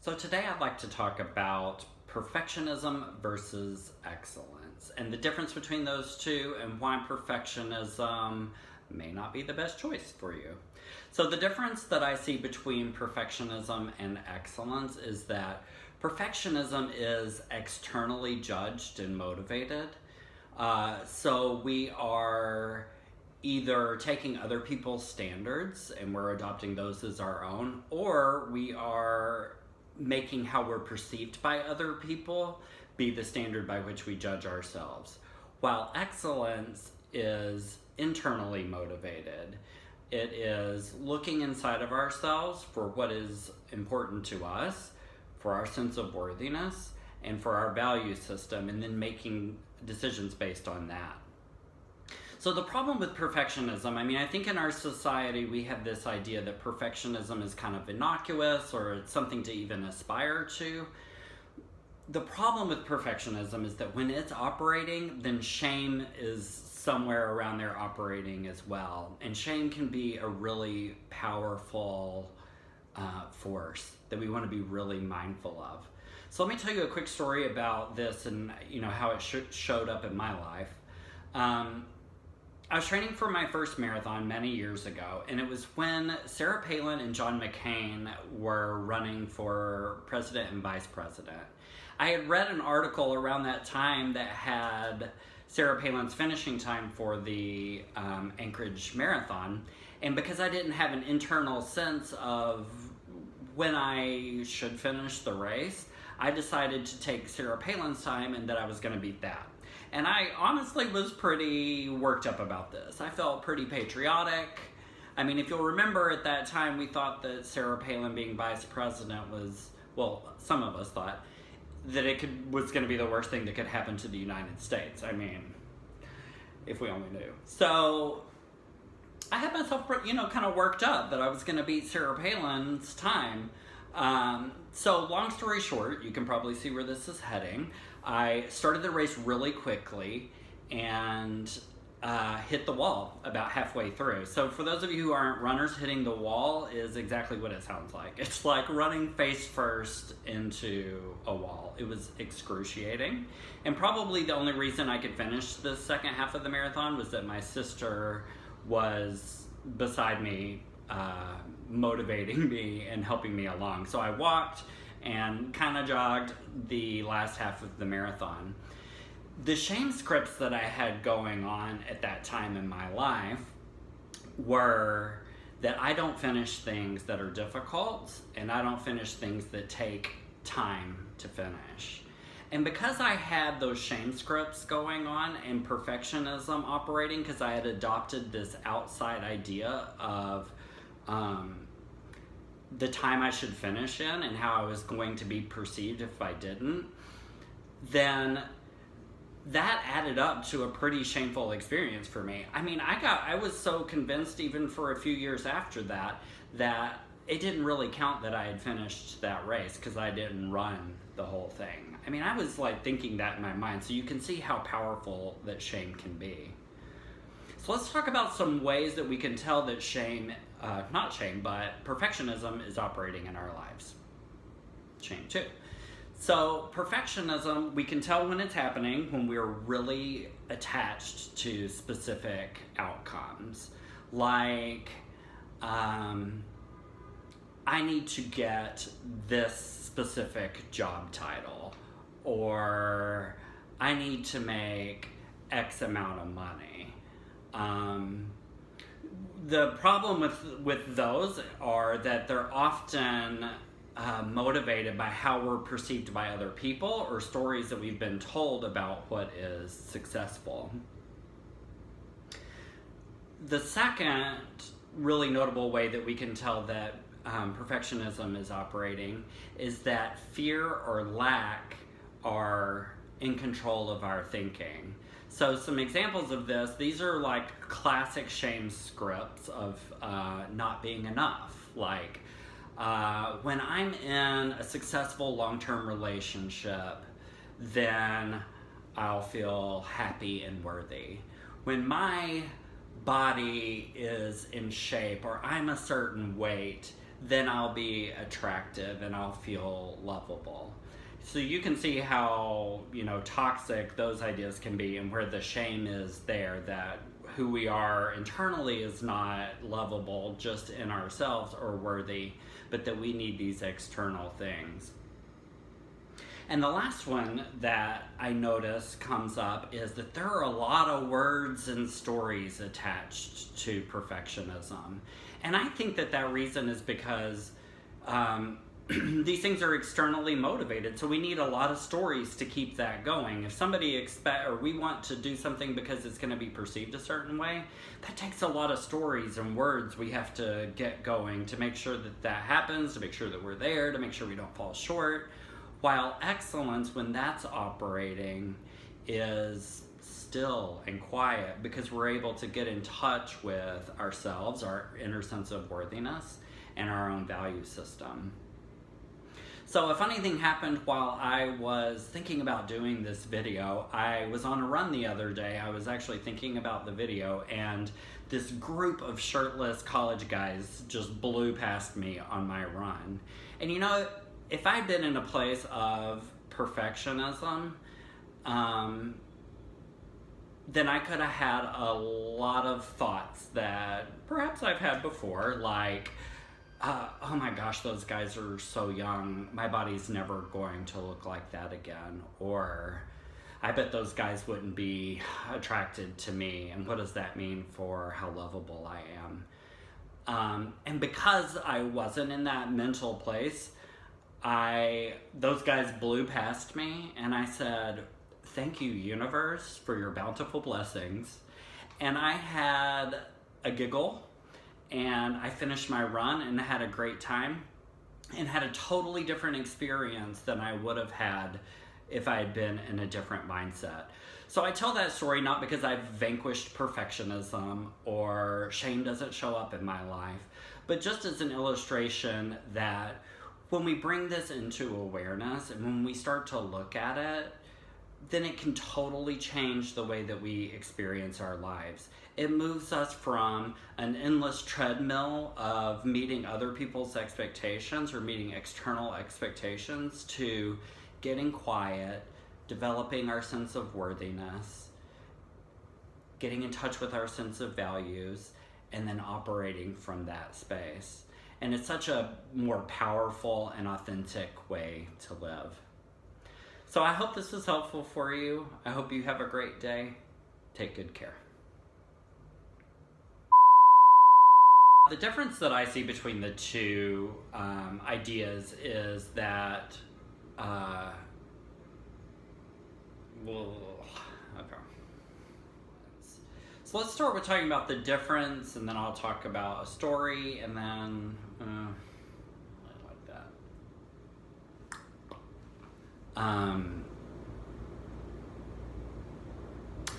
So today I'd like to talk about perfectionism versus excellence and the difference between those two and why perfectionism may not be the best choice for you. So the difference that I see between perfectionism and excellence is that perfectionism is externally judged and motivated. So we are either taking other people's standards and we're adopting those as our own, or we are making how we're perceived by other people be the standard by which we judge ourselves. While excellence is internally motivated, it is looking inside of ourselves for what is important to us, for our sense of worthiness, and for our value system, and then making decisions based on that. So the problem with perfectionism, I think in our society we have this idea that perfectionism is kind of innocuous or it's something to even aspire to. The problem with perfectionism is that when it's operating, then shame is somewhere around there operating as well. And shame can be a really powerful force that we want to be really mindful of. So let me tell you a quick story about this and how it showed up in my life. I was training for my first marathon many years ago, and it was when Sarah Palin and John McCain were running for president and vice president. I had read an article around that time that had Sarah Palin's finishing time for the Anchorage Marathon, and because I didn't have an internal sense of when I should finish the race, I decided to take Sarah Palin's time and that I was going to beat that. And I honestly was pretty worked up about this. I felt pretty patriotic. If you'll remember at that time, we thought that Sarah Palin being vice president was, well, some of us thought that was going to be the worst thing that could happen to the United States. If we only knew. So I had myself, kind of worked up that I was going to beat Sarah Palin's time. So long story short, you can probably see where this is heading. I started the race really quickly and hit the wall about halfway through. So for those of you who aren't runners, hitting the wall is exactly what it sounds like. It's like running face first into a wall. It was excruciating. And probably the only reason I could finish the second half of the marathon was that my sister was beside me, motivating me and helping me along. So I walked and kind of jogged the last half of the marathon. The shame scripts that I had going on at that time in my life were that I don't finish things that are difficult and I don't finish things that take time to finish. And because I had those shame scripts going on and perfectionism operating, because I had adopted this outside idea of the time I should finish in and how I was going to be perceived if I didn't, then that added up to a pretty shameful experience for me. I was so convinced even for a few years after that it didn't really count that I had finished that race because I didn't run the whole thing. I was like thinking that in my mind, so you can see how powerful that shame can be. So let's talk about some ways that we can tell that perfectionism is operating in our lives. Shame too. So perfectionism, we can tell when it's happening when we're really attached to specific outcomes. Like, I need to get this specific job title, or I need to make X amount of money. The problem with those are that they're often motivated by how we're perceived by other people or stories that we've been told about what is successful. The second really notable way that we can tell that perfectionism is operating is that fear or lack are in control of our thinking. So some examples of this, these are like classic shame scripts of not being enough. Like, when I'm in a successful long-term relationship, then I'll feel happy and worthy. When my body is in shape or I'm a certain weight, then I'll be attractive and I'll feel lovable. So you can see how, toxic those ideas can be, and where the shame is there, that who we are internally is not lovable just in ourselves or worthy, but that we need these external things. And the last one that I notice comes up is that there are a lot of words and stories attached to perfectionism. And I think that reason is because these things are externally motivated, so we need a lot of stories to keep that going. If somebody we want to do something because it's going to be perceived a certain way, that takes a lot of stories and words we have to get going to make sure that happens, to make sure that we're there, to make sure we don't fall short. While excellence, when that's operating, is still and quiet, because we're able to get in touch with ourselves, our inner sense of worthiness, and our own value system. So a funny thing happened while I was thinking about doing this video. I was on a run the other day. I was actually thinking about the video, and this group of shirtless college guys just blew past me on my run. And if I'd been in a place of perfectionism, then I could have had a lot of thoughts that perhaps I've had before, like, oh my gosh, those guys are so young, my body's never going to look like that again. Or, I bet those guys wouldn't be attracted to me, and what does that mean for how lovable I am? And because I wasn't in that mental place, those guys blew past me, and I said, thank you, universe, for your bountiful blessings. And I had a giggle, and I finished my run and had a great time, and had a totally different experience than I would have had if I had been in a different mindset. So I tell that story not because I've vanquished perfectionism or shame doesn't show up in my life, but just as an illustration that when we bring this into awareness and when we start to look at it, then it can totally change the way that we experience our lives. It moves us from an endless treadmill of meeting other people's expectations or meeting external expectations to getting quiet, developing our sense of worthiness, getting in touch with our sense of values, and then operating from that space. And it's such a more powerful and authentic way to live. So I hope this was helpful for you. I hope you have a great day. Take good care. The difference that I see between the two ideas is that, okay. So let's start with talking about the difference, and then I'll talk about a story, and then, I like that.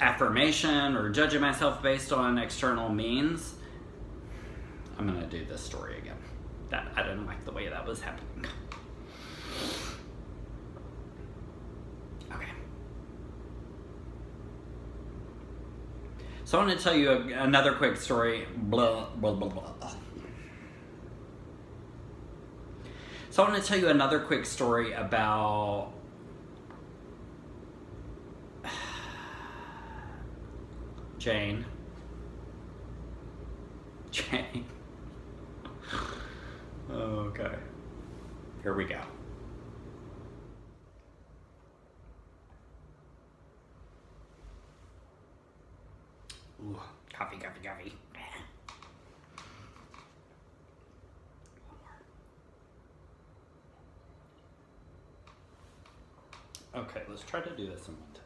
Affirmation or judging myself based on external means. I'm gonna do this story again. I didn't like the way that was happening. Okay. So I want to tell you another quick story. Blah, blah, blah, blah. So I want to tell you another quick story about Jane. Okay. Here we go. Ooh, coffee. One more. Okay, let's try to do this in one time.